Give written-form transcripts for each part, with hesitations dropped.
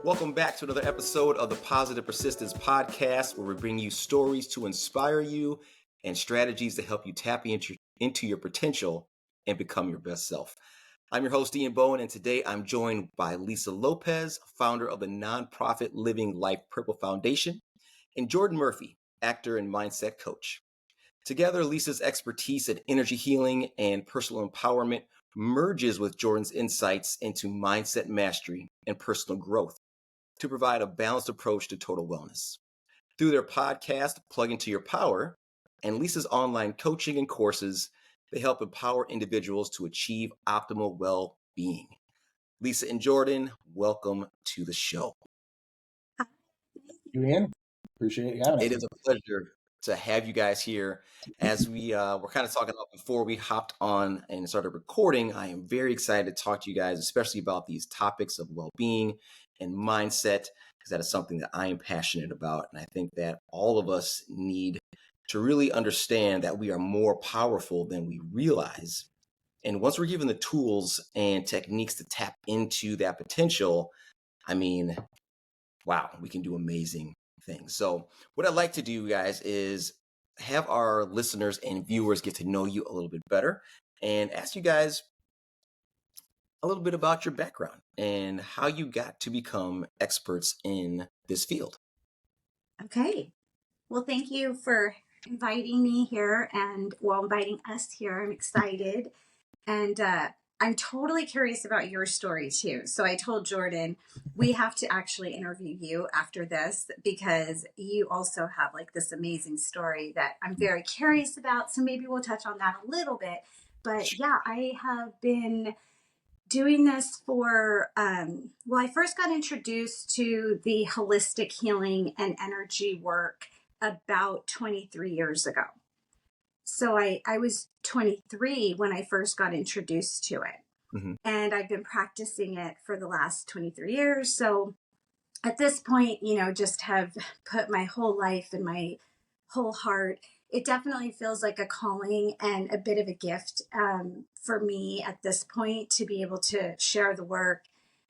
Welcome back to another episode of the Positive Persistence Podcast, where we bring you stories to inspire you and strategies to help you tap into your potential and become your best self. I'm your host, Ian Bowen, and today I'm joined by Lisa Lopez, founder of the nonprofit Living Life Purple Foundation, and Jordan Murphy, actor and mindset coach. Together, Lisa's expertise in energy healing and personal empowerment merges with Jordan's insights into mindset mastery and personal growth to provide a balanced approach to total wellness. Through their podcast, Plug Into Your Power, and Lisa's online coaching and courses, they help empower individuals to achieve optimal well-being. Lisa and Jordan, welcome to the show. Thank you, Ian. Appreciate you having us. It is a pleasure to have you guys here. As we were kind of talking about before we hopped on and started recording, I am very excited to talk to you guys, especially about these topics of well-being and mindset, because that is something that I am passionate about. And I think that all of us need to really understand that we are more powerful than we realize. And once we're given the tools and techniques to tap into that potential, I mean, wow, we can do amazing things. So what I'd like to do, guys, is have our listeners and viewers get to know you a little bit better and ask you guys a little bit about your background and how you got to become experts in this field. Okay. Well, thank you for inviting me here and inviting us here. I'm excited. And I'm totally curious about your story too. So I told Jordan, we have to actually interview you after this because you also have like this amazing story that I'm very curious about. So maybe we'll touch on that a little bit. But yeah, I have been doing this for, I first got introduced to the holistic healing and energy work about 23 years ago. So I was 23 when I first got introduced to it. Mm-hmm. And I've been practicing it for the last 23 years. So at this point, just have put my whole life and my whole heart. It definitely feels like a calling and a bit of a gift for me at this point to be able to share the work,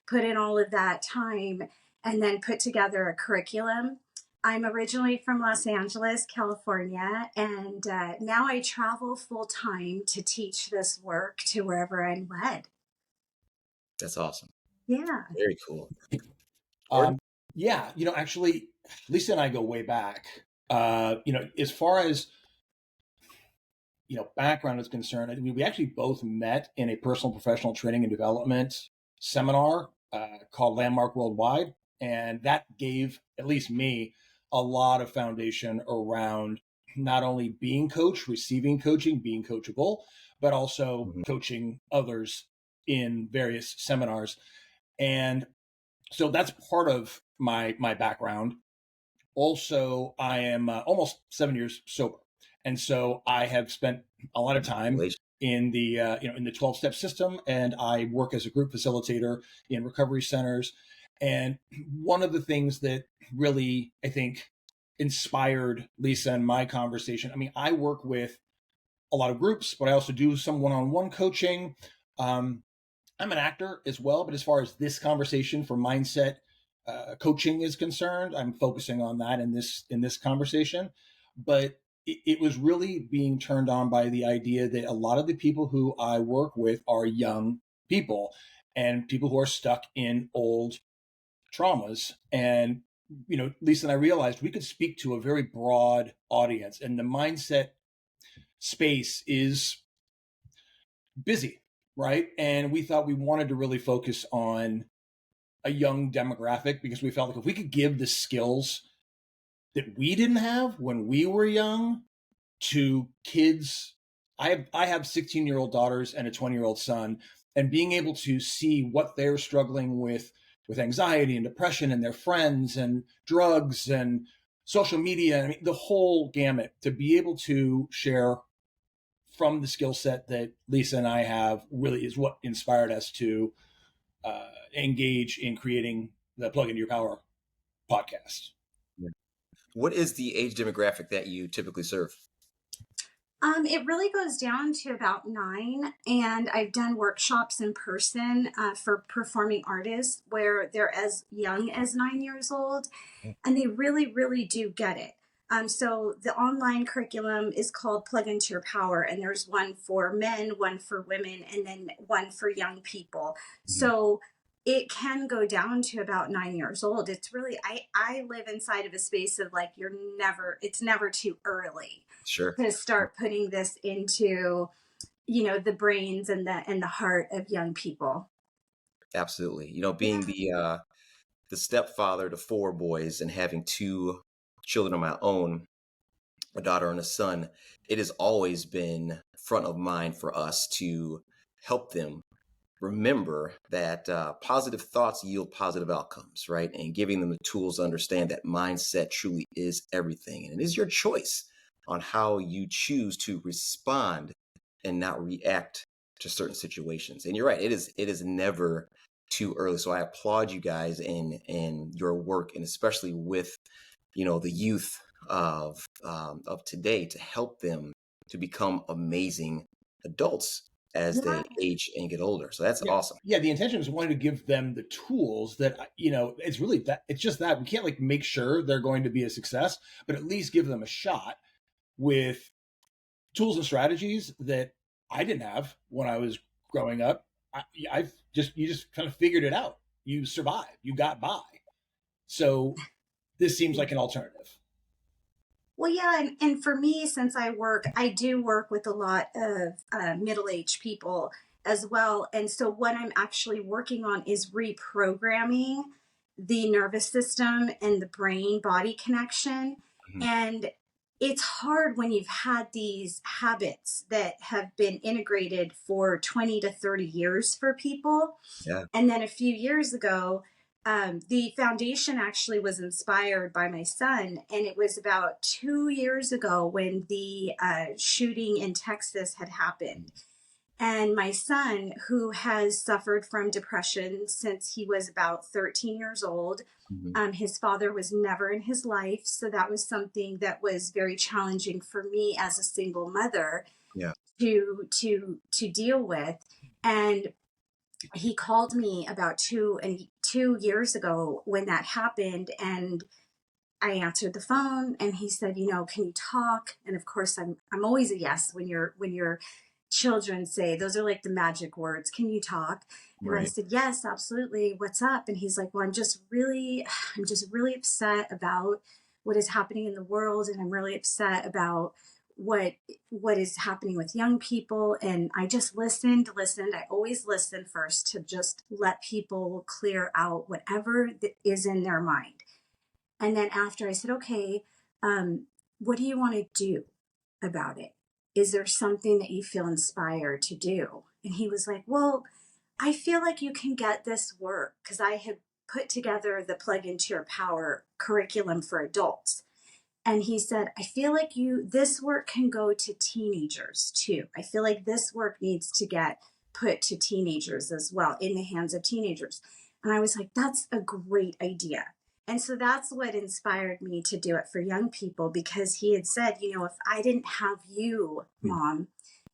put in all of that time, and then put together a curriculum. I'm originally from Los Angeles, California, and now I travel full time to teach this work to wherever I'm led. That's awesome. Yeah. Very cool. Yeah, actually, Lisa and I go way back. As far as background is concerned, I mean, we actually both met in a personal professional training and development seminar called Landmark Worldwide, and that gave at least me a lot of foundation around not only being coached, receiving coaching, being coachable, but also coaching others in various seminars. And so that's part of my background. Also, I am almost 7 years sober. And so I have spent a lot of time in the in the 12-step system, and I work as a group facilitator in recovery centers. And one of the things that really, I think, inspired Lisa and my conversation, I mean, I work with a lot of groups, but I also do some one-on-one coaching. I'm an actor as well, but as far as this conversation for mindset coaching is concerned, I'm focusing on that in this conversation. But it was really being turned on by the idea that a lot of the people who I work with are young people and people who are stuck in old traumas. And, Lisa and I realized we could speak to a very broad audience, and the mindset space is busy, right? And we thought we wanted to really focus on a young demographic because we felt like if we could give the skills that we didn't have when we were young to kids. I have 16-year-old daughters and a 20-year-old son, and being able to see what they're struggling with anxiety and depression and their friends and drugs and social media, I mean, the whole gamut, to be able to share from the skill set that Lisa and I have really is what inspired us to engage in creating the Plug Into Your Power podcast. What is the age demographic that you typically serve? It really goes down to about 9, and I've done workshops in person for performing artists where they're as young as 9 years old, and they really, really do get it. So the online curriculum is called Plug Into Your Power, and there's one for men, one for women, and then one for young people. So it can go down to about 9 years old. It's really, I live inside of a space of like, it's never too early Sure. to start putting this into, the brains and the heart of young people. Absolutely. Being the stepfather to 4 boys and having 2 children of my own, a daughter and a son, it has always been front of mind for us to help them remember that positive thoughts yield positive outcomes, right? And giving them the tools to understand that mindset truly is everything. And it is your choice on how you choose to respond and not react to certain situations. And you're right, it is never too early. So I applaud you guys in your work, and especially with the youth of today, to help them to become amazing adults as they age and get older. So that's awesome. Yeah, the intention is wanting to give them the tools that, it's really that, it's just that we can't like make sure they're going to be a success, but at least give them a shot with tools and strategies that I didn't have when I was growing up. You just kind of figured it out. You survived, you got by. So this seems like an alternative. Well, yeah, and for me, since I do work with a lot of middle-aged people as well. And so what I'm actually working on is reprogramming the nervous system and the brain-body connection. And it's hard when you've had these habits that have been integrated for 20 to 30 years for people. Yeah. And then a few years ago, the foundation actually was inspired by my son, and it was about 2 years ago when the shooting in Texas had happened. And my son, who has suffered from depression since he was about 13 years old, his father was never in his life, so that was something that was very challenging for me as a single mother to deal with. And he called me about 2 years ago when that happened, and I answered the phone, and he said, can you talk? And of course, I'm always a yes when your children say those are like the magic words. Can you talk? And I said, yes, absolutely. What's up? And he's like, well, I'm just really upset about what is happening in the world, and I'm really upset about what is happening with young people. And I just listened. I always listen first to just let people clear out whatever is in their mind. And then after, I said, okay, what do you want to do about it? Is there something that you feel inspired to do? And he was like, well, I feel like you can get this work, because I had put together the Plug Into Your Power curriculum for adults. And he said, I feel like this work can go to teenagers too. I feel like this work needs to get put to teenagers as well, in the hands of teenagers. And I was like, that's a great idea. And so that's what inspired me to do it for young people, because he had said, if I didn't have you, Mom,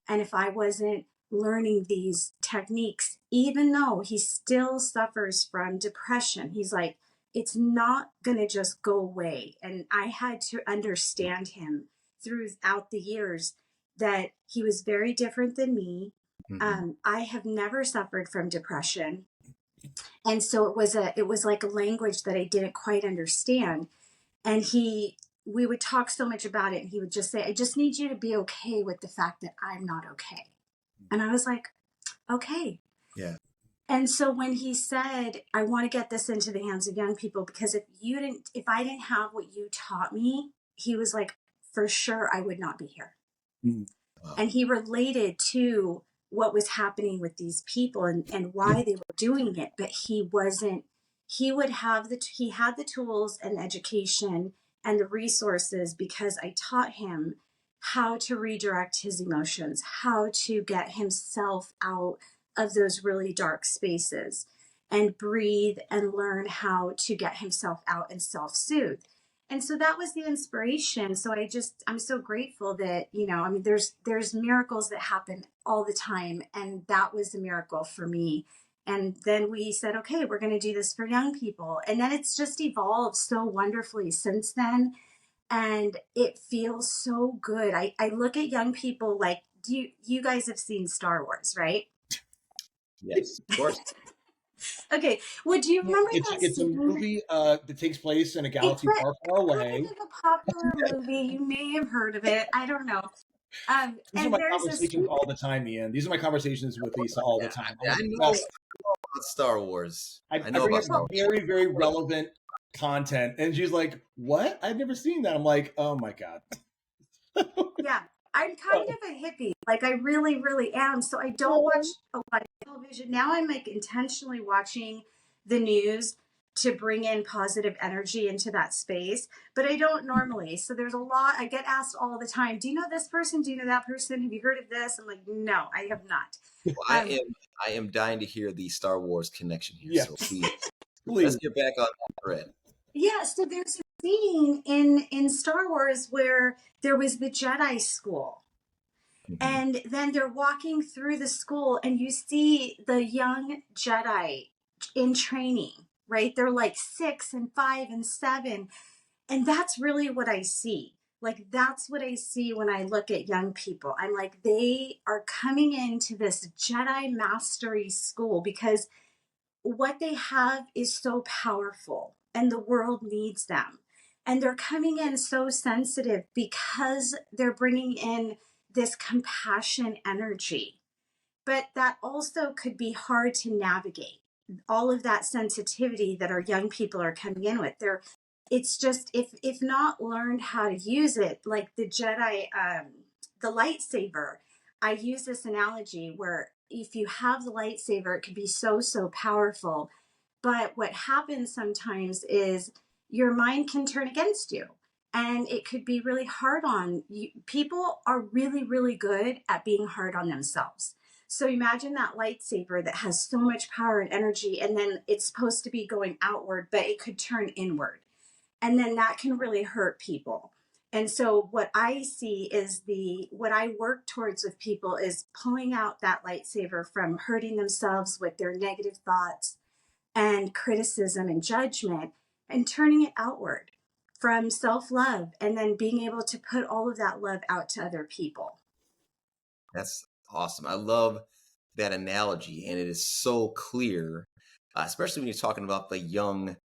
and if I wasn't learning these techniques, even though he still suffers from depression, he's like, it's not going to just go away. And I had to understand him throughout the years that he was very different than me. I have never suffered from depression. And so it was like a language that I didn't quite understand. And we would talk so much about it, and he would just say, I just need you to be okay with the fact that I'm not okay. And I was like, okay. Yeah. And so when he said, I want to get this into the hands of young people, because if I didn't have what you taught me, he was like, for sure, I would not be here. Wow. And he related to what was happening with these people and why they were doing it. But he had the tools and education and the resources, because I taught him how to redirect his emotions, how to get himself out of those really dark spaces and breathe and learn how to get himself out and self-soothe. And so that was the inspiration. So I'm so grateful that, I mean, there's miracles that happen all the time. And that was a miracle for me. And then we said, okay, we're going to do this for young people. And then it's just evolved so wonderfully since then. And it feels so good. I look at young people like, you guys have seen Star Wars, right? Yes, of course. Okay. Well, do you remember that It's a scene? movie that takes place in a It's galaxy far, far kind away. of a popular movie. You may have heard of it. I don't know. These are And my there's a conversations scene. all the time, Ian. These are my conversations with Lisa all the time. I'm I like, know well, about Star Wars. I I know bring about up Star Wars. very, very relevant content. And she's like, what? I've never seen that. I'm like, oh my God. Yeah, I'm kind of a hippie. Like I really, really am. So I don't watch a lot of television. Now I'm like intentionally watching the news to bring in positive energy into that space, but I don't normally. So there's a lot, I get asked all the time, do you know this person? Do you know that person? Have you heard of this? I'm like, no, I have not. Well, I am dying to hear the Star Wars connection here. Yes. So please, Please. let's get back on that thread. Yeah, so there's a scene in Star Wars where there was the Jedi school. And then they're walking through the school and you see the young Jedi in training, right? They're like 6 and 5 and 7. And that's really what I see. Like, that's what I see when I look at young people. I'm like, they are coming into this Jedi mastery school because what they have is so powerful and the world needs them. And they're coming in so sensitive because they're bringing in this compassion energy. But that also could be hard to navigate. All of that sensitivity that our young people are coming in with. It's just if not learned how to use it, like the Jedi, the lightsaber. I use this analogy where if you have the lightsaber, it can be so powerful. But what happens sometimes is your mind can turn against you, and it could be really hard on you. People are really, really good at being hard on themselves. So imagine that lightsaber that has so much power and energy, and then it's supposed to be going outward, but it could turn inward. And then that can really hurt people. And so what I see is what I work towards with people is pulling out that lightsaber from hurting themselves with their negative thoughts and criticism and judgment and turning it outward from self-love and then being able to put all of that love out to other people. That's awesome. I love that analogy, and it is so clear, especially when you're talking about the young.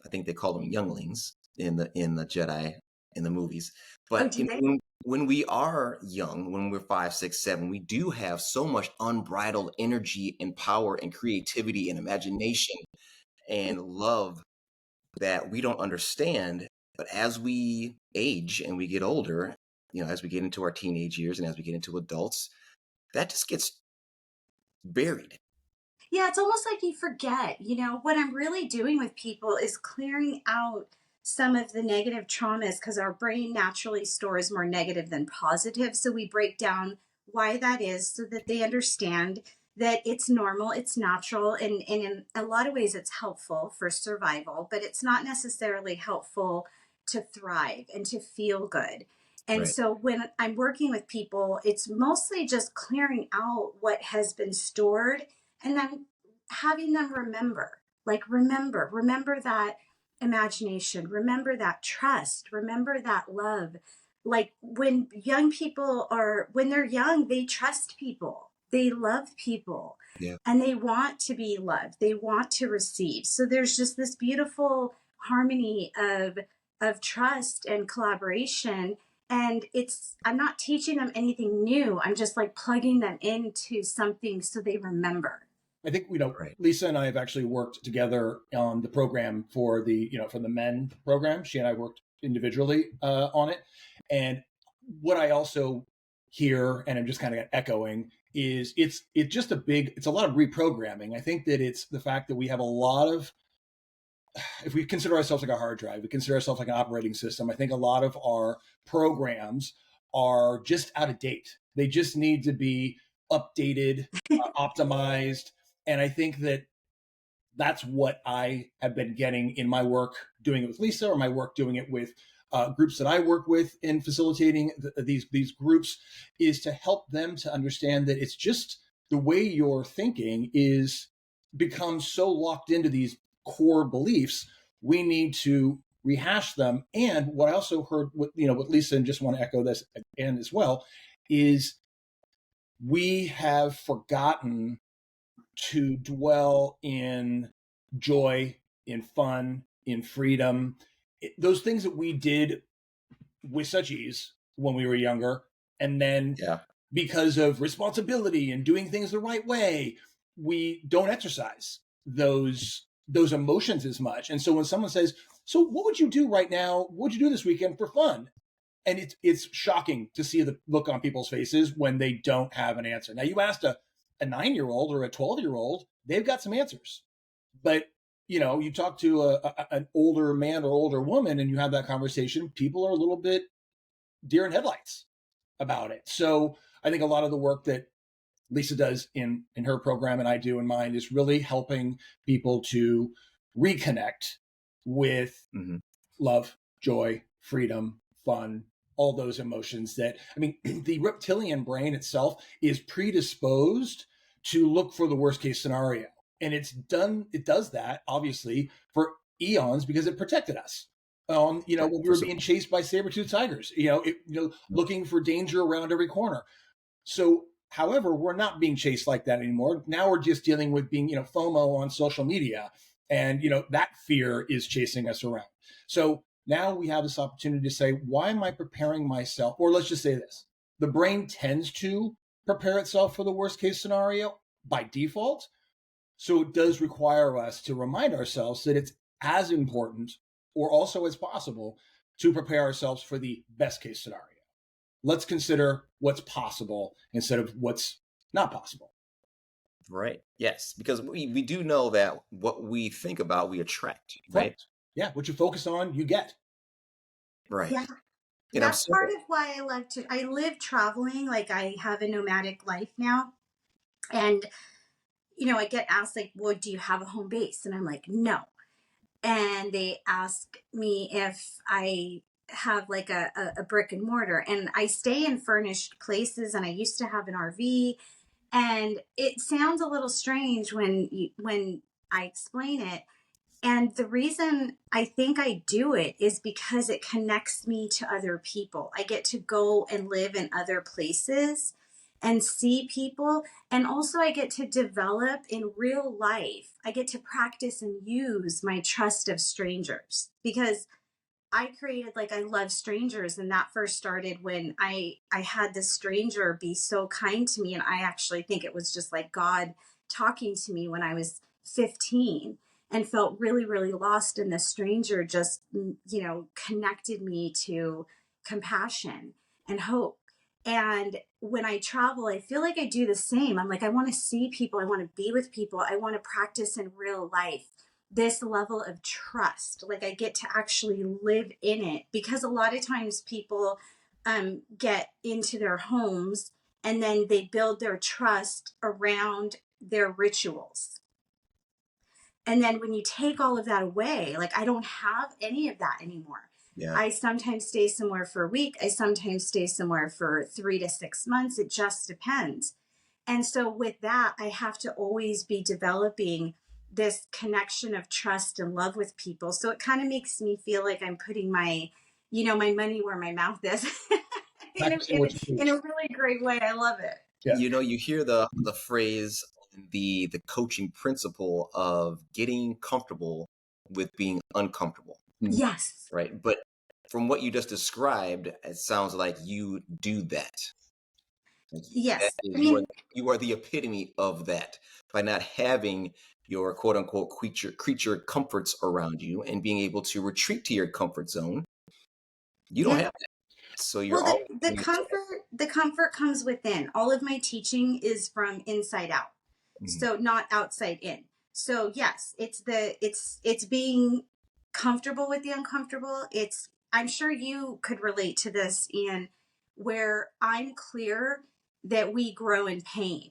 I think they call them younglings in the Jedi in the movies. But when we are young, when we're 5, 6, 7, we do have so much unbridled energy and power and creativity and imagination and love that we don't understand. But as we age and we get older, as we get into our teenage years and as we get into adults, that just gets buried. Yeah, it's almost like you forget. What I'm really doing with people is clearing out some of the negative traumas because our brain naturally stores more negative than positive. So we break down why that is so that they understand that it's normal, it's natural, and in a lot of ways it's helpful for survival, but it's not necessarily helpful to thrive and to feel good. And Right. so when I'm working with people, it's mostly just clearing out what has been stored and then having them remember that imagination, remember that trust, remember that love. Like when they're young, they trust people, they love people, Yeah. and they want to be loved, they want to receive. So there's just this beautiful harmony of trust and collaboration. And I'm not teaching them anything new, I'm just like plugging them into something so they remember. I think, Right. Lisa and I have actually worked together on the program for the men program. She and I worked individually on it. And what I also hear, and I'm just kind of echoing, is it's a lot of reprogramming. I think that it's the fact that we have a lot of, if we consider ourselves like a hard drive, we consider ourselves like an operating system. I think a lot of our programs are just out of date. They just need to be updated, optimized. And I think that that's what I have been getting in my work doing it with Lisa, or my work doing it with groups that I work with in facilitating these groups, is to help them to understand that it's just the way you're thinking is becomes so locked into these core beliefs. We need to rehash them. And what I also heard with Lisa, and just want to echo this again as well, is we have forgotten to dwell in joy, in fun, in freedom, those things that we did with such ease when we were younger. And then because of responsibility and doing things the right way, we don't exercise those emotions as much. And so when someone says, so what would you do right now? What would you do this weekend for fun? And it's shocking to see the look on people's faces when they don't have an answer. Now, you asked a 9-year-old or a 12-year-old, they've got some answers. But, you talk to an older man or older woman and you have that conversation, people are a little bit deer in headlights about it. So I think a lot of the work that Lisa does in her program and I do in mine is really helping people to reconnect with love, joy, freedom, fun, all those emotions that, the reptilian brain itself is predisposed to look for the worst case scenario. And it does that obviously for eons because it protected us. When we were being chased by saber-toothed tigers, looking for danger around every corner. So, however, we're not being chased like that anymore. Now we're just dealing with being, FOMO on social media. And, that fear is chasing us around. So now we have this opportunity to say, why am I preparing myself? Or let's just say this. The brain tends to prepare itself for the worst case scenario by default. So it does require us to remind ourselves that it's as important or also as possible to prepare ourselves for the best case scenario. Let's consider what's possible instead of what's not possible. Right. Yes. Because we do know that what we think about, we attract, right? Yeah. What you focus on, you get. Right. Yeah. And that's part of why I live traveling. Like, I have a nomadic life now. And, I get asked, like, well, do you have a home base? And I'm like, no. And they ask me if I have like a brick and mortar, and I stay in furnished places, and I used to have an RV. And it sounds a little strange when I explain it. And the reason I think I do it is because it connects me to other people. I get to go and live in other places and see people. And also, I get to develop in real life. I get to practice and use my trust of strangers, because I created, like, I love strangers. And that first started when I had this stranger be so kind to me. And I actually think it was just like God talking to me when I was 15, and felt really, really lost. And the stranger just, connected me to compassion and hope. And when I travel, I feel like I do the same. I'm like, I want to see people. I want to be with people. I want to practice in real life this level of trust. Like, I get to actually live in it, because a lot of times people get into their homes and then they build their trust around their rituals. And then when you take all of that away, like, I don't have any of that anymore. Yeah. I sometimes stay somewhere for a week. I sometimes stay somewhere for 3 to 6 months. It just depends. And so with that, I have to always be developing this connection of trust and love with people. So it kind of makes me feel like I'm putting my money where my mouth is in a really great way. I love it. Yeah. You hear the phrase, the coaching principle of getting comfortable with being uncomfortable. Yes. Right. But from what you just described, it sounds like you do that. Yes. You are the epitome of that, by not having your quote unquote creature comforts around you and being able to retreat to your comfort zone. You don't have that. So you're the comfort comes within. All of my teaching is from inside out. So not outside in. So yes, it's being comfortable with the uncomfortable. I'm sure you could relate to this, Ian, where I'm clear that we grow in pain.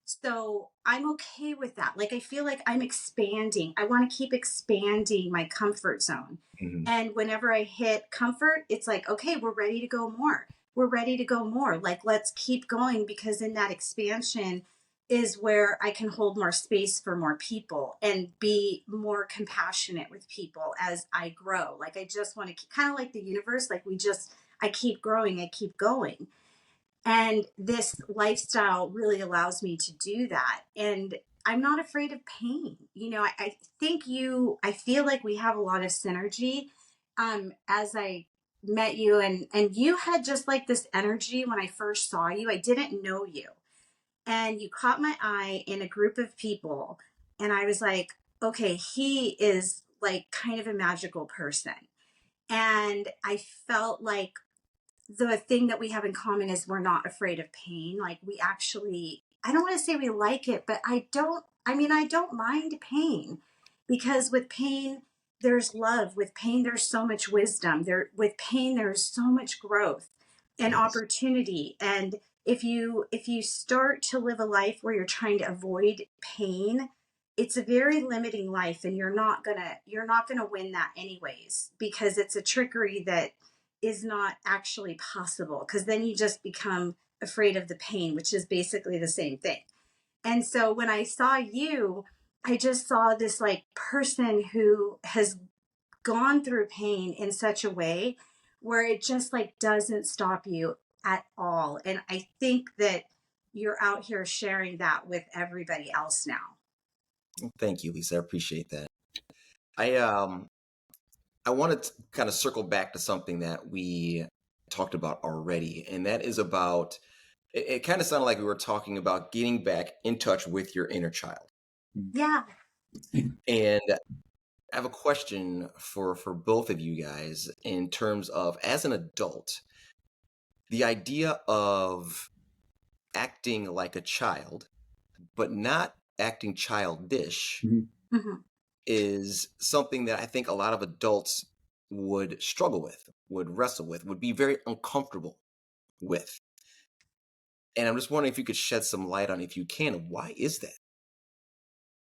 So I'm okay with that. Like, I feel like I'm expanding. I want to keep expanding my comfort zone. Mhm. And whenever I hit comfort, it's like, okay, we're ready to go more. We're ready to go more. Like, let's keep going, because in that expansion is where I can hold more space for more people and be more compassionate with people as I grow. Like, I just want to kind of like the universe, like I keep growing, I keep going. And this lifestyle really allows me to do that. And I'm not afraid of pain. I feel like we have a lot of synergy. As I met you, and you had just like this energy when I first saw you. I didn't know you. And you caught my eye in a group of people. And I was like, okay, he is like kind of a magical person. And I felt like the thing that we have in common is we're not afraid of pain. Like, we actually, I don't want to say we like it, but I don't mind pain, because with pain, there's love. With pain, there's so much wisdom. With pain, there's so much growth and Yes. opportunity. And if you start to live a life where you're trying to avoid pain, it's a very limiting life, and you're not gonna win that anyways, because it's a trickery that is not actually possible, because then you just become afraid of the pain, which is basically the same thing. And so when I saw you, I just saw this like person who has gone through pain in such a way where it just like doesn't stop you at all. And I think that you're out here sharing that with everybody else now. Thank you, Lisa. I appreciate that. I wanted to kind of circle back to something that we talked about already, and that is about it kind of sounded like we were talking about getting back in touch with your inner child. Yeah. And I have a question for both of you guys in terms of, as an adult, the idea of acting like a child, but not acting childish, Mhm. is something that I think a lot of adults would struggle with, would wrestle with, would be very uncomfortable with. And I'm just wondering if you could shed some light on, if you can, why is that?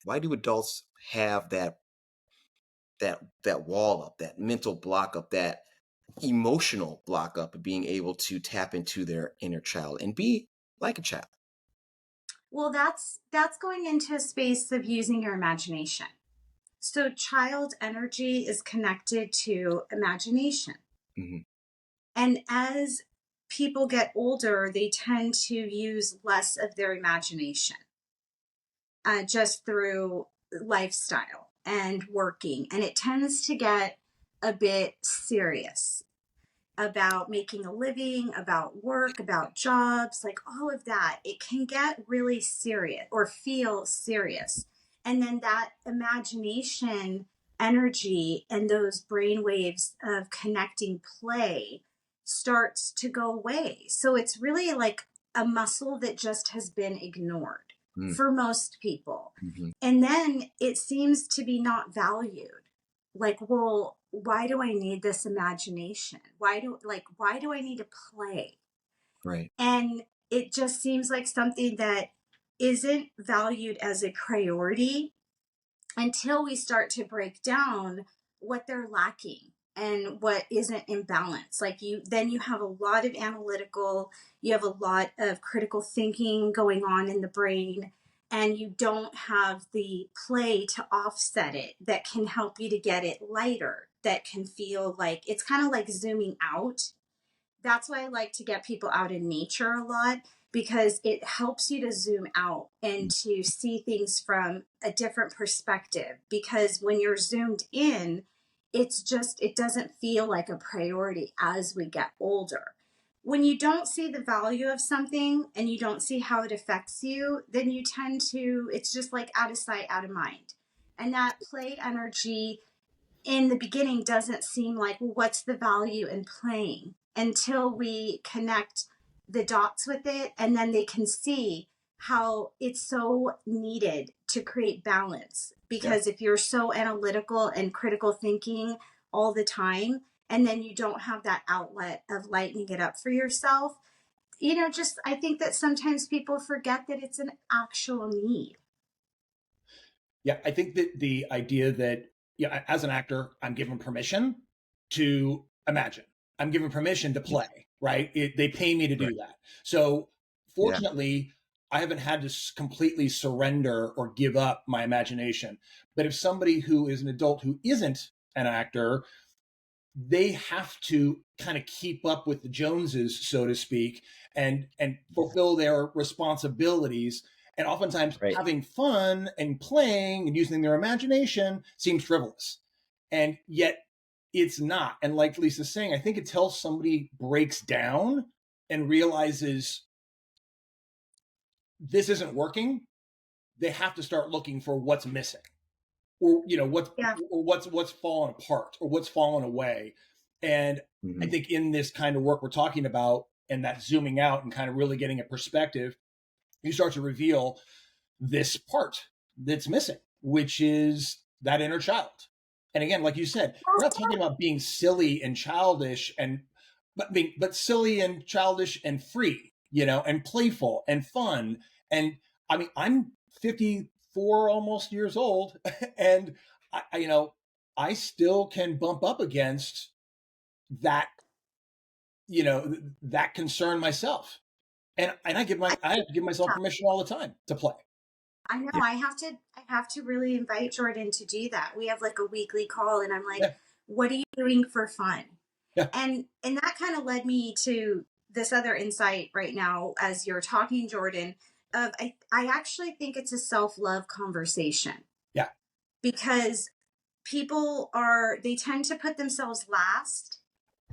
Why do adults have that wall up, that mental block up, that emotional block up of being able to tap into their inner child and be like a child? Well, that's going into a space of using your imagination. So child energy is connected to imagination. Hmm. And as people get older, they tend to use less of their imagination, just through lifestyle and working. And it tends to get a bit serious about making a living, about work, about jobs, like all of that. It can get really serious or feel serious. And then that imagination energy and those brain waves of connecting play starts to go away. So it's really like a muscle that just has been ignored for most people. Mm-hmm. And then it seems to be not valued. Like, well, why do I need this imagination? Why do I need to play? Right. And it just seems like something that isn't valued as a priority until we start to break down what they're lacking and what isn't in balance. Like, you have a lot of analytical, you have a lot of critical thinking going on in the brain, and you don't have the play to offset it that can help you to get it lighter, that can feel like it's kind of like zooming out. That's why I like to get people out in nature a lot, because it helps you to zoom out and to see things from a different perspective. Because when you're zoomed in, it doesn't feel like a priority as we get older. When you don't see the value of something and you don't see how it affects you, then you tend to, it's just like out of sight, out of mind. And that play energy in the beginning doesn't seem like, well, what's the value in playing, until we connect the dots with it, and then they can see how it's so needed to create balance. Yeah. Because if you're so analytical and critical thinking all the time, and then you don't have that outlet of lightening it up for yourself, just I think that sometimes people forget that it's an actual need. Yeah, I think that the idea that, yeah, as an actor, I'm given permission to imagine. I'm given permission to Yeah. play, right? They pay me to Right. do that. So Yeah. fortunately, I haven't had to completely surrender or give up my imagination. But if somebody who is an adult who isn't an actor, they have to kind of keep up with the Joneses, so to speak, and fulfill their responsibilities. And oftentimes Right. having fun and playing and using their imagination seems frivolous. And yet it's not. And like Lisa's saying, I think until somebody breaks down and realizes this isn't working, they have to start looking for what's missing, or Yeah. what's fallen apart or what's fallen away. And I Mhm. think in this kind of work we're talking about, and that zooming out and kind of really getting a perspective, you start to reveal this part that's missing, which is that inner child. And again, like you said, we're not talking about being silly and childish but silly and childish and free, and playful and fun. And I mean, I'm 54 almost years old, and I still can bump up against that, that concern myself. And I have to give myself permission all the time to play. I know Yeah. I have to really invite Jordan to do that. We have like a weekly call and I'm like, Yeah. what are you doing for fun? Yeah. And that kind of led me to this other insight right now as you're talking, Jordan, of I actually think it's a self-love conversation Yeah. because they tend to put themselves last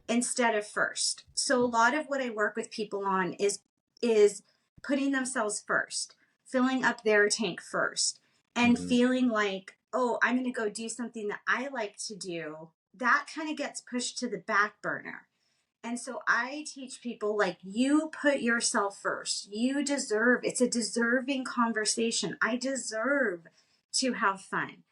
instead of first. So a lot of what I work with people on is putting themselves first, filling up their tank first, and Mhm. feeling like, oh, I'm going to go do something that I like to do. That kind of gets pushed to the back burner. And so I teach people like you put yourself first. You deserve, it's a deserving conversation. I deserve to have fun.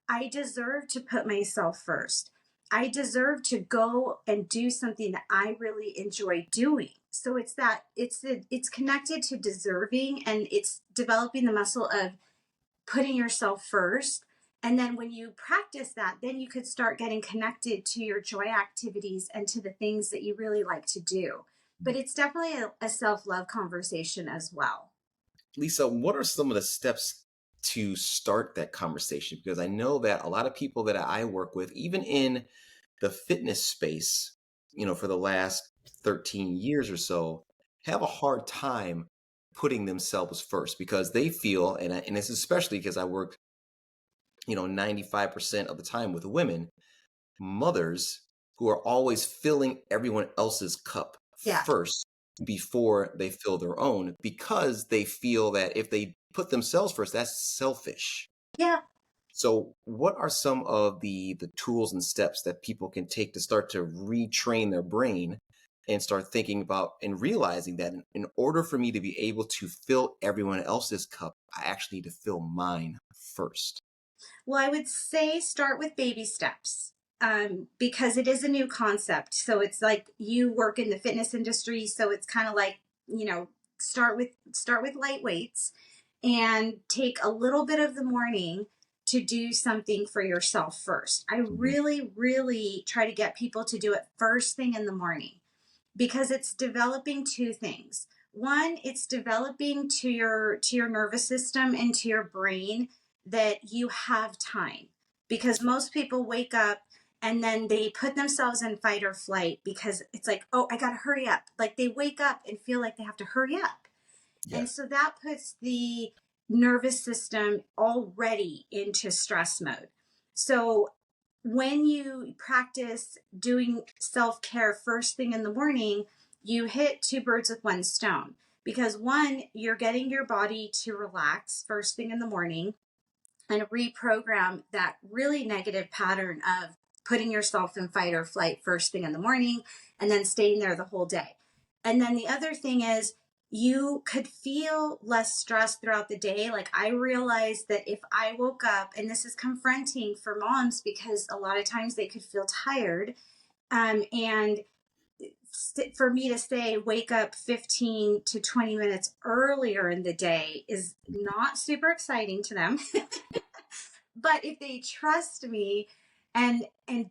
I deserve to put myself first. I deserve to go and do something that I really enjoy doing. So it's connected to deserving, and it's developing the muscle of putting yourself first. And then when you practice that, then you could start getting connected to your joy activities and to the things that you really like to do. But it's definitely a self-love conversation as well. Lisa, what are some of the steps to start that conversation? Because I know that a lot of people that I work with, even in the fitness space, for the last 13 years or so, have a hard time putting themselves first because they feel, and it's especially because I work, 95% of the time with women, mothers who are always filling everyone else's cup Yeah. first before they fill their own because they feel that if they put themselves first, that's selfish. Yeah. So, what are some of the tools and steps that people can take to start to retrain their brain and start thinking about and realizing that in order for me to be able to fill everyone else's cup, I actually need to fill mine first? Well, I would say start with baby steps, because it is a new concept. So it's like you work in the fitness industry, so it's kind of like start with light weights and take a little bit of the morning to do something for yourself first. I Mhm. really, really try to get people to do it first thing in the morning because it's developing two things. One, it's developing to your nervous system and to your brain that you have time, because most people wake up and then they put themselves in fight or flight because it's like, oh, I got to hurry up. Like they wake up and feel like they have to hurry up. Yeah. And so that puts the nervous system already into stress mode. So when you practice doing self care first thing in the morning, you hit two birds with one stone. Because one, you're getting your body to relax first thing in the morning and reprogram that really negative pattern of putting yourself in fight or flight first thing in the morning and then staying there the whole day. And then the other thing is you could feel less stress throughout the day. Like I realized that if I woke up, and this is confronting for moms because a lot of times they could feel tired, and for me to say wake up 15 to 20 minutes earlier in the day is not super exciting to them. But if they trust me and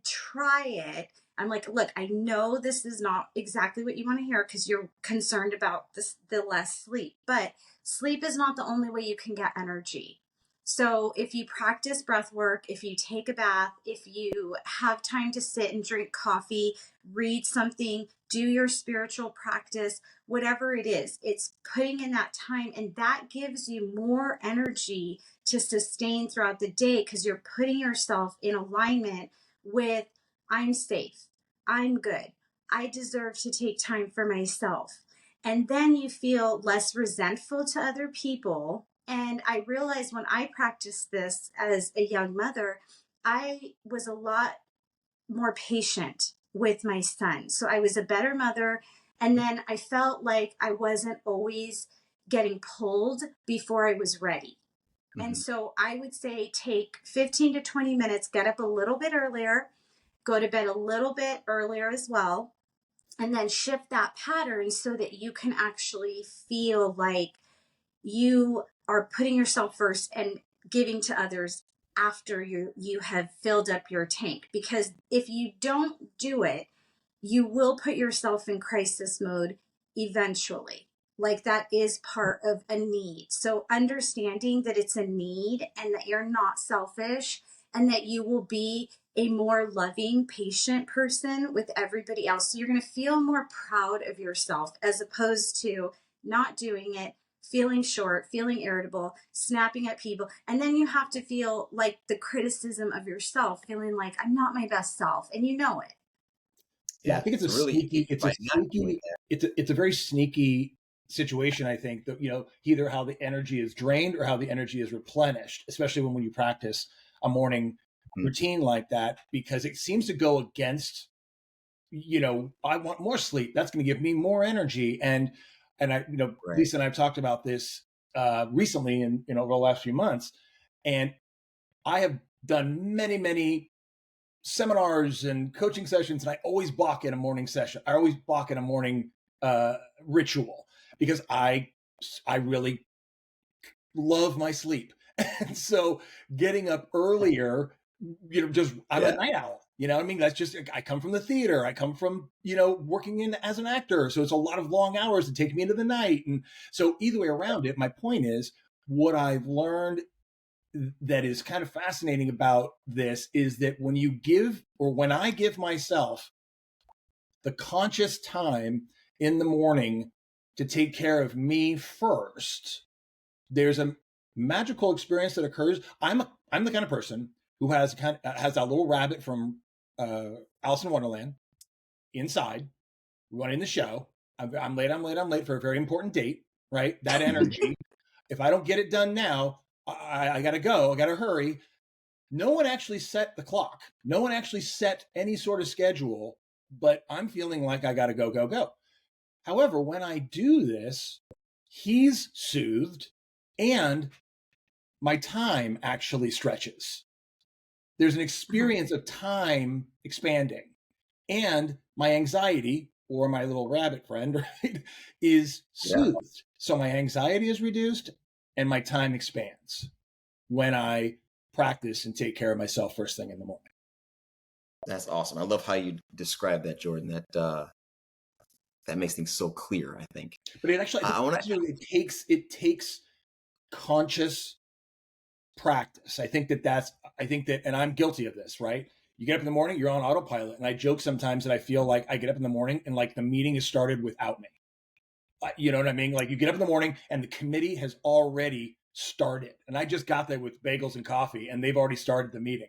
try it, I'm like, look, I know this is not exactly what you want to hear because you're concerned about the less sleep, but sleep is not the only way you can get energy. So if you practice breath work, if you take a bath, if you have time to sit and drink coffee, read something, do your spiritual practice, whatever it is, it's putting in that time, and that gives you more energy to sustain throughout the day because you're putting yourself in alignment with, I'm safe, I'm good, I deserve to take time for myself. And then you feel less resentful to other people. And I realized when I practiced this as a young mother, I was a lot more patient with my son. So I was a better mother. And then I felt like I wasn't always getting pulled before I was ready. And so I would say take 15 to 20 minutes, get up a little bit earlier, go to bed a little bit earlier as well, and then shift that pattern so that you can actually feel like you are putting yourself first and giving to others after you have filled up your tank. Because if you don't do it, you will put yourself in crisis mode eventually. Like that is part of a need. So understanding that it's a need and that you're not selfish and that you will be a more loving, patient person with everybody else. So you're going to feel more proud of yourself as opposed to not doing it, feeling short, feeling irritable, snapping at people. And then you have to feel like the criticism of yourself, feeling like I'm not my best self. And you know it. Yeah, I think it's a sneaky, it's a very sneaky situation. I think that, either how the energy is drained or how the energy is replenished, especially when you practice a morning routine like that, because it seems to go against, I want more sleep. That's going to give me more energy. And I, Right. Lisa and I've talked about this recently in, over the last few months. And I have done many, many seminars and coaching sessions, and I always balk in a morning session. I always balk in a morning ritual because I really love my sleep. And so getting up earlier, I'm a night owl. You know what I mean? That's just, I come from the theater. I come from, working in as an actor. So it's a lot of long hours that take me into the night. And so either way around it, my point is what I've learned that is kind of fascinating about this is that when you give, or when I give myself the conscious time in the morning to take care of me first, there's a magical experience that occurs. I'm the kind of person who has that little rabbit from Alice in Wonderland inside running the show. I'm late for a very important date, right? That energy. If I don't get it done now, I gotta go. I gotta hurry. No one actually set the clock. No one actually set any sort of schedule, but I'm feeling like I gotta go, go, go. However, when I do this, he's soothed and my time actually stretches. There's an experience of time expanding, and my anxiety, or my little rabbit friend, right, is soothed. So my anxiety is reduced and my time expands when I practice and take care of myself first thing in the morning. That's awesome. I love how you describe that, Jordan. That makes things so clear, I think. But it actually, it takes conscious practice. I think that, and I'm guilty of this, right? You get up in the morning, you're on autopilot. And I joke sometimes that I feel like I get up in the morning and like the meeting has started without me. You know what I mean? Like you get up in the morning and the committee has already started. And I just got there with bagels and coffee and they've already started the meeting.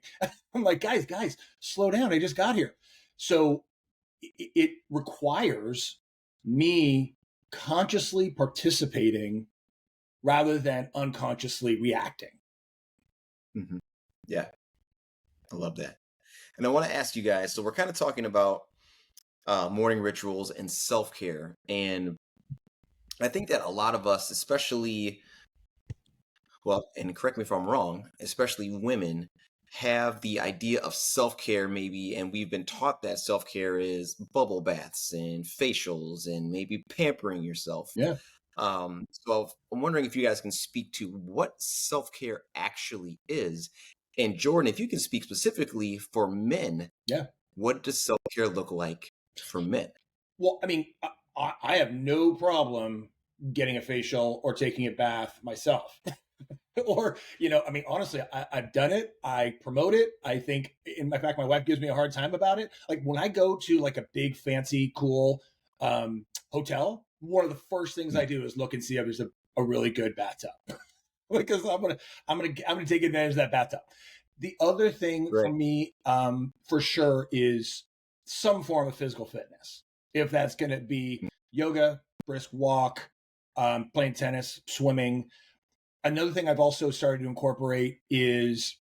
I'm like, guys, slow down. I just got here. So it requires me consciously participating rather than unconsciously reacting. Mm-hmm. Yeah, I love that. And I want to ask you guys, so we're kind of talking about morning rituals and self-care. And I think that a lot of us, especially, well, and correct me if I'm wrong, especially women, have the idea of self-care maybe, and we've been taught that self-care is bubble baths and facials and maybe pampering yourself. Yeah. So I'm wondering if you guys can speak to what self-care actually is. And Jordan, if you can speak specifically for men, Yeah. what does self-care look like for men? Well, I mean, I have no problem getting a facial or taking a bath myself. Or, I mean, honestly, I've done it. I promote it. I think, in fact, my wife gives me a hard time about it. Like when I go to like a big, fancy, cool hotel, one of the first things I do is look and see if there's a really good bathtub, because I'm gonna take advantage of that bathtub. The other thing for Right. me, for sure, is some form of physical fitness. If that's going to be yoga, brisk walk, playing tennis, swimming. Another thing I've also started to incorporate is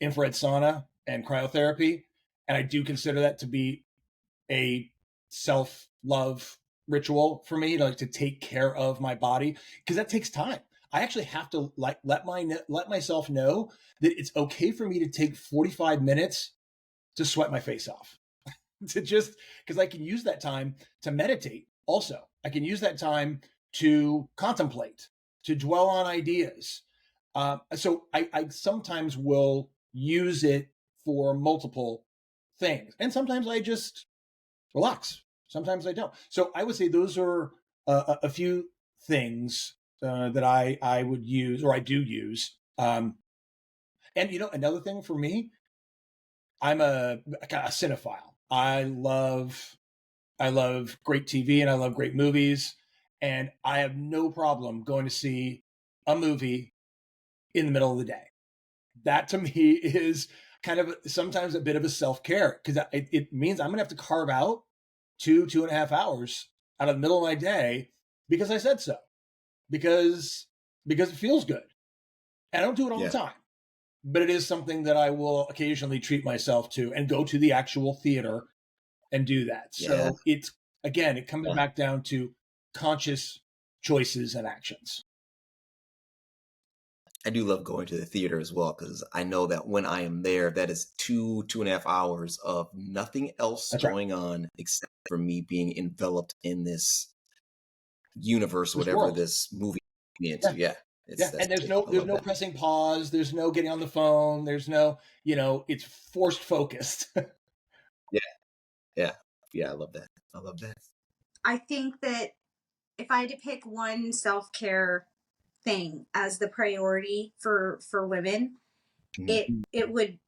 infrared sauna and cryotherapy. And I do consider that to be a self-love ritual for me, to take care of my body, because that takes time. I actually have to let myself know that it's okay for me to take 45 minutes to sweat my face off. To just because I can use that time to meditate. Also, I can use that time to contemplate, to dwell on ideas. So I sometimes will use it for multiple things, and sometimes I just relax. Sometimes I don't. So I would say those are a few things that I would use, or I do use. And another thing for me, I'm a cinephile. I love great TV and I love great movies, and I have no problem going to see a movie in the middle of the day. That to me is kind of sometimes a bit of a self-care, because it means I'm going to have to carve out 2.5 hours out of the middle of my day because I said so, because it feels good. And I don't do it all the time, but it is something that I will occasionally treat myself to, and go to the actual theater and do that. Yeah. So it comes back down to conscious choices and actions. I do love going to the theater as well, because I know that when I am there, that is 2.5 hours of nothing else That's right. going on except for me being enveloped in this universe, This whatever world. this movie is into. Yeah. Yeah, and there's no pressing pause. There's no getting on the phone. There's no, it's forced focused. Yeah. I love that. I love that. I think that if I had to pick one self-care thing as the priority for women, it would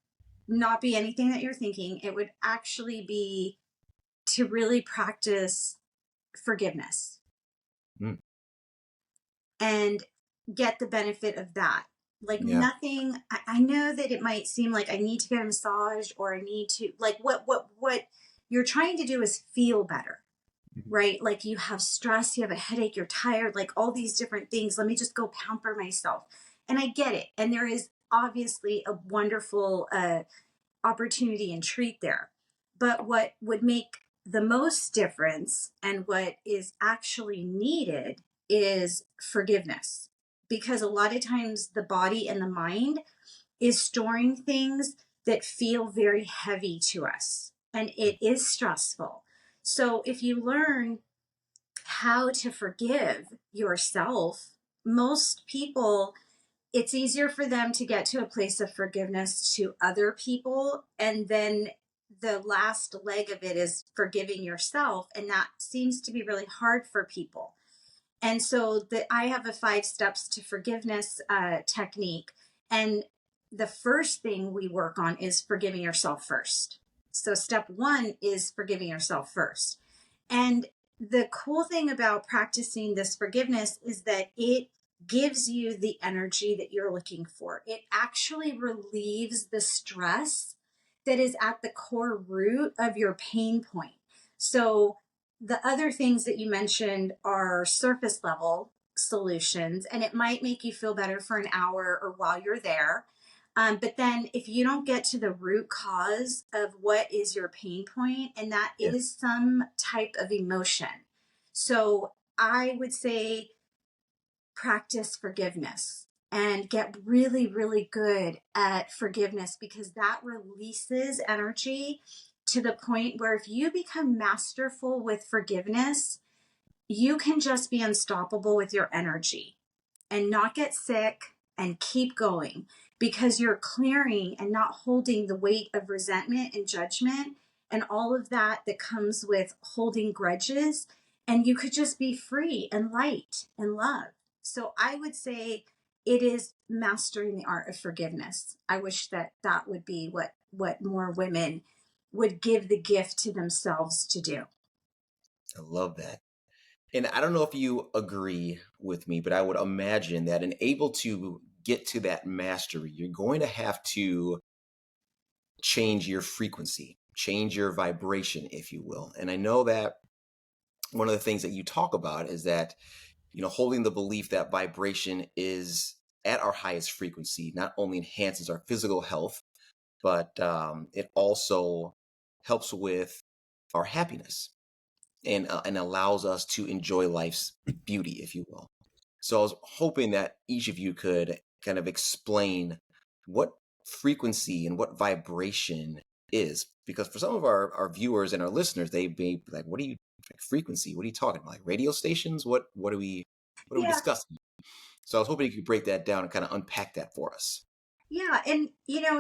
not be anything that you're thinking. It would actually be to really practice forgiveness Mm. and get the benefit of that. Like Yeah. nothing, I know that it might seem like I need to get a massage, or I need to, like, what you're trying to do is feel better, right? Like you have stress, you have a headache, you're tired, like all these different things. Let me just go pamper myself. And I get it. And there is obviously a wonderful opportunity and treat there. But what would make the most difference, and what is actually needed, is forgiveness. Because a lot of times the body and the mind is storing things that feel very heavy to us, and it is stressful. So if you learn how to forgive yourself, most people, it's easier for them to get to a place of forgiveness to other people. And then the last leg of it is forgiving yourself. And that seems to be really hard for people. And so I have a 5 steps to forgiveness technique. And the first thing we work on is forgiving yourself first. So step 1 is forgiving yourself first. And the cool thing about practicing this forgiveness is that it gives you the energy that you're looking for. It actually relieves the stress that is at the core root of your pain point. So the other things that you mentioned are surface level solutions, and it might make you feel better for an hour or while you're there. But then if you don't get to the root cause of what is your pain point, and that is some type of emotion. So I would say practice forgiveness. and get really, really good at forgiveness, because that releases energy to the point where if you become masterful with forgiveness, you can just be unstoppable with your energy and not get sick and keep going, because you're clearing and not holding the weight of resentment and judgment and all of that that comes with holding grudges. And you could just be free and light and love. So I would say it is mastering the art of forgiveness. I wish that that would be what more women would give the gift to themselves to do. I love that. And I don't know if you agree with me, but I would imagine that in able to get to that mastery, you're going to have to change your frequency, change your vibration, if you will. And I know that one of the things that you talk about is that, holding the belief that vibration is at our highest frequency not only enhances our physical health, but it also helps with our happiness and allows us to enjoy life's beauty, if you will. So I was hoping that each of you could kind of explain what frequency and what vibration is, because for some of our viewers and our listeners, they may be like, "What are you like, frequency? What are you talking about? Like radio stations? What are we Yeah. discussing?" So I was hoping you could break that down and kind of unpack that for us. Yeah. And,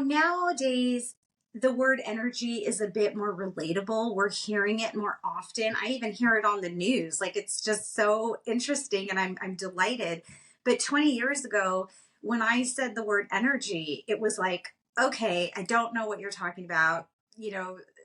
nowadays, the word energy is a bit more relatable. We're hearing it more often. I even hear it on the news. Like, it's just so interesting, and I'm delighted. But 20 years ago, when I said the word energy, it was like, okay, I don't know what you're talking about.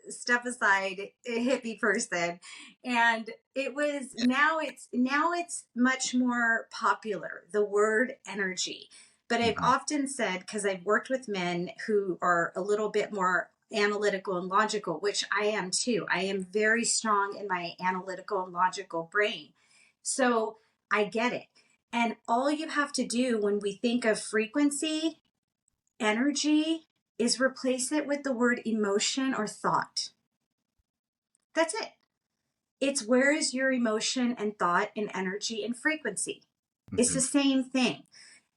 Step aside, a hippie person. And it was now it's much more popular, the word energy. But I've Mhm. often said, because I've worked with men who are a little bit more analytical and logical, which I am too. I am very strong in my analytical and logical brain. So I get it. And all you have to do when we think of frequency, energy, is replace it with the word emotion or thought. That's it. It's where is your emotion and thought and energy and frequency? It's the Mhm. same thing.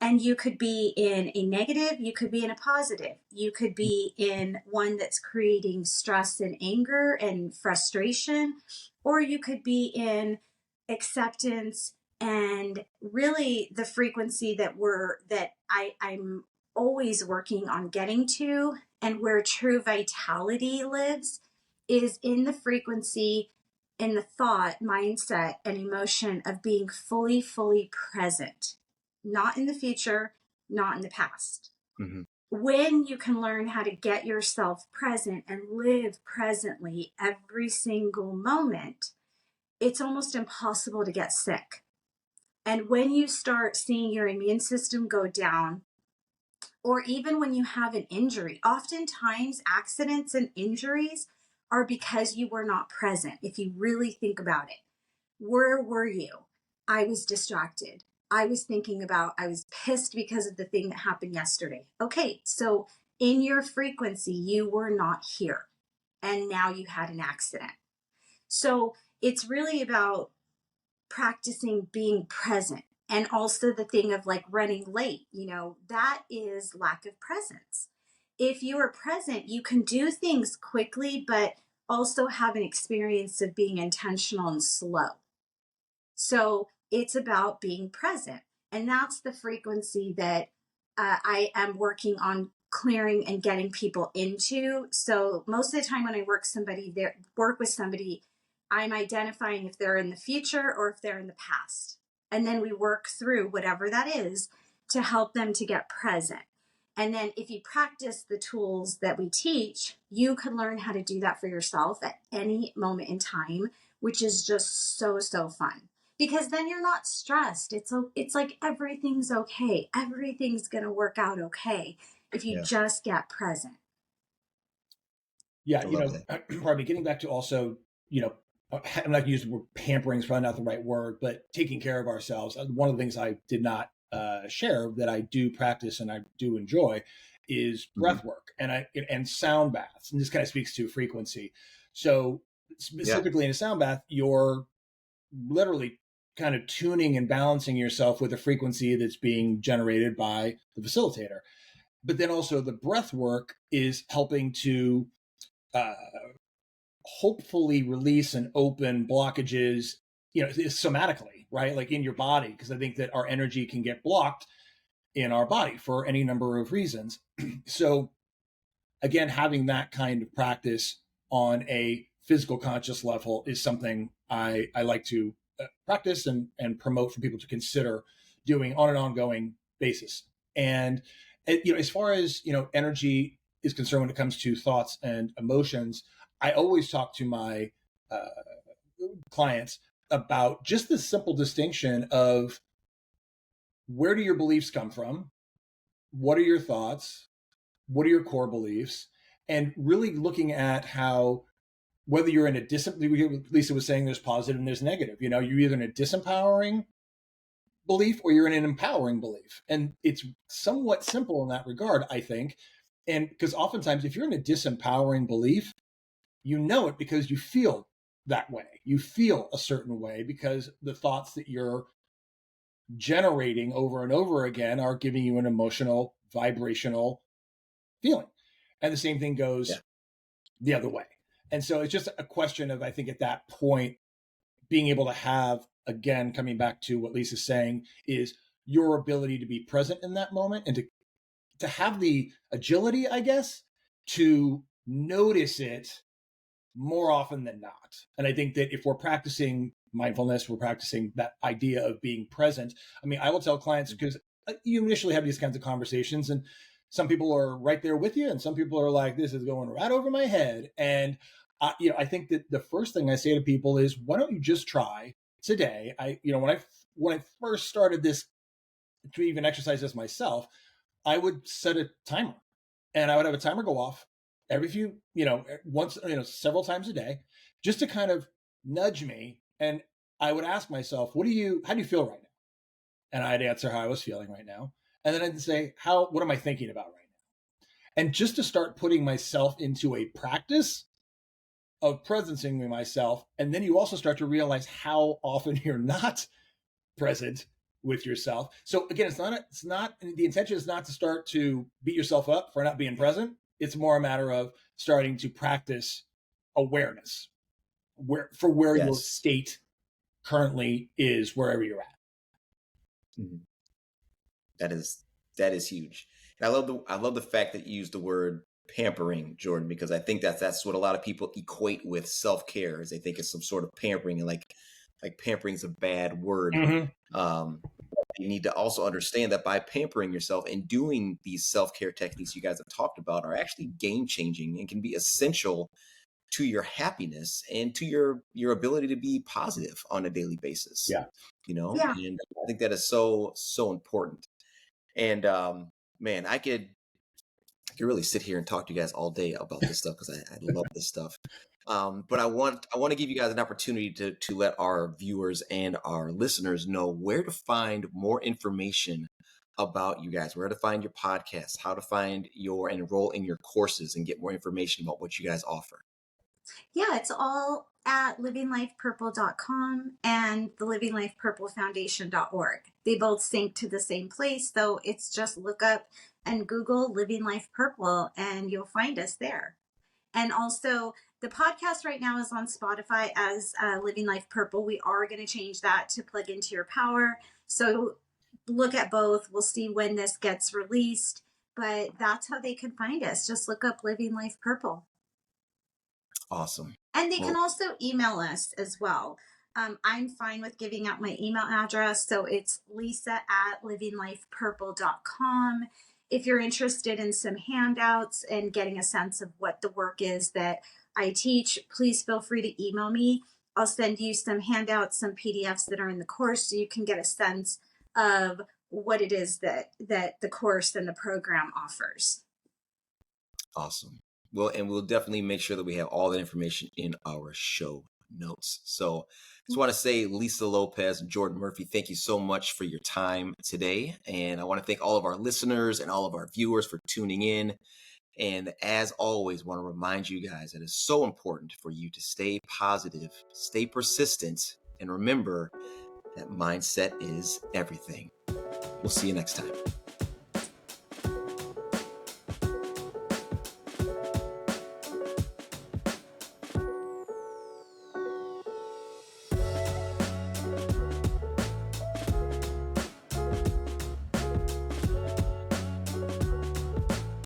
And you could be in a negative, you could be in a positive, you could be in one that's creating stress and anger and frustration, or you could be in acceptance and really the frequency that I'm always working on getting to, and where true vitality lives is in the frequency, in the thought, mindset, and emotion of being fully, fully present, not in the future, not in the past. Mhm. When you can learn how to get yourself present and live presently every single moment, it's almost impossible to get sick. And when you start seeing your immune system go down, or even when you have an injury, oftentimes accidents and injuries are because you were not present. If you really think about it, where were you? I was distracted. I was pissed because of the thing that happened yesterday. Okay, so in your frequency, you were not here. And now you had an accident. So it's really about practicing being present. And also the thing of like running late, that is lack of presence. If you are present, you can do things quickly, but also have an experience of being intentional and slow. So it's about being present. And that's the frequency that I am working on clearing and getting people into. So most of the time when I work with somebody, I'm identifying if they're in the future or if they're in the past. And then we work through whatever that is to help them to get present. And then if you practice the tools that we teach, you can learn how to do that for yourself at any moment in time, which is just so, so fun, because then you're not stressed. It's like everything's okay. Everything's going to work out okay if you Yeah, just get present. Yeah, I love that. pardon me, getting back to also, I'm not using the word pampering is probably not the right word, but taking care of ourselves. One of the things I did not share that I do practice and I do enjoy is Mhm. breath work and sound baths. And this kind of speaks to frequency. So Yeah. specifically in a sound bath, you're literally kind of tuning and balancing yourself with a frequency that's being generated by the facilitator. But then also the breath work is helping to hopefully release and open blockages, somatically, right? Like in your body, because I think that our energy can get blocked in our body for any number of reasons. So again, having that kind of practice on a physical conscious level is something I like to practice and promote for people to consider doing on an ongoing basis. And as far as energy is concerned, when it comes to thoughts and emotions, I always talk to my clients about just the simple distinction of where do your beliefs come from? What are your thoughts? What are your core beliefs? And really looking at how, whether you're in a Lisa was saying there's positive and there's negative, you're either in a disempowering belief or you're in an empowering belief. And it's somewhat simple in that regard, I think. And because oftentimes if you're in a disempowering belief, you know it because you feel that way. You feel a certain way because the thoughts that you're generating over and over again are giving you an emotional, vibrational feeling. And the same thing goes the other way. And so it's just a question of, I think at that point, being able to have, again, coming back to what Lisa's saying, is your ability to be present in that moment and to have the agility, I guess, to notice it more often than not. And I think that if we're practicing mindfulness, we're practicing that idea of being present. I mean, I will tell clients, because you initially have these kinds of conversations and some people are right there with you and some people are like, this is going right over my head. And I think that the first thing I say to people is, why don't you just try today? When I first started this, to even exercise this myself, I would set a timer and I would have a timer go off every several times a day, just to kind of nudge me. And I would ask myself, how do you feel right now? And I'd answer how I was feeling right now. And then I'd say, what am I thinking about right now? And just to start putting myself into a practice of presencing myself. And then you also start to realize how often you're not present with yourself. So again, the intention is not to start to beat yourself up for not being present. It's more a matter of starting to practice awareness where your state currently is, wherever you're at. Mm-hmm. That is huge. And I love the fact that you used the word pampering, Jordan, because I think that's what a lot of people equate with self-care, is they think it's some sort of pampering, and like pampering is a bad word. Mm-hmm. You need to also understand that by pampering yourself and doing these self-care techniques you guys have talked about are actually game-changing and can be essential to your happiness and to your ability to be positive on a daily basis. Yeah. And I think that is so important. And man, I could really sit here and talk to you guys all day about this stuff, because I love this stuff. But I want to give you guys an opportunity to let our viewers and our listeners know where to find more information about you guys, where to find your podcast, how to find and enroll in your courses and get more information about what you guys offer. Yeah, it's all at livinglifepurple.com and the livinglifepurplefoundation.org. They both sync to the same place, so it's just look up and Google Living Life Purple and you'll find us there. And also, the podcast right now is on Spotify as Living Life Purple. We are going to change that to Plug Into Your Power. So look at both. We'll see when this gets released, but that's how they can find us. Just look up Living Life Purple. Awesome. And they can also email us as well. I'm fine with giving out my email address. So it's lisa@livinglifepurple.com. If you're interested in some handouts and getting a sense of what the work is that I teach, please feel free to email me. I'll send you some handouts, some PDFs that are in the course, so you can get a sense of what it is that the course and the program offers. Awesome. Well, and we'll definitely make sure that we have all that information in our show notes. So I just want to say, Lisa Lopez and Jordan Murphy, thank you so much for your time today. And I want to thank all of our listeners and all of our viewers for tuning in. And as always, want to remind you guys that it's so important for you to stay positive, stay persistent, and remember that mindset is everything. We'll see you next time.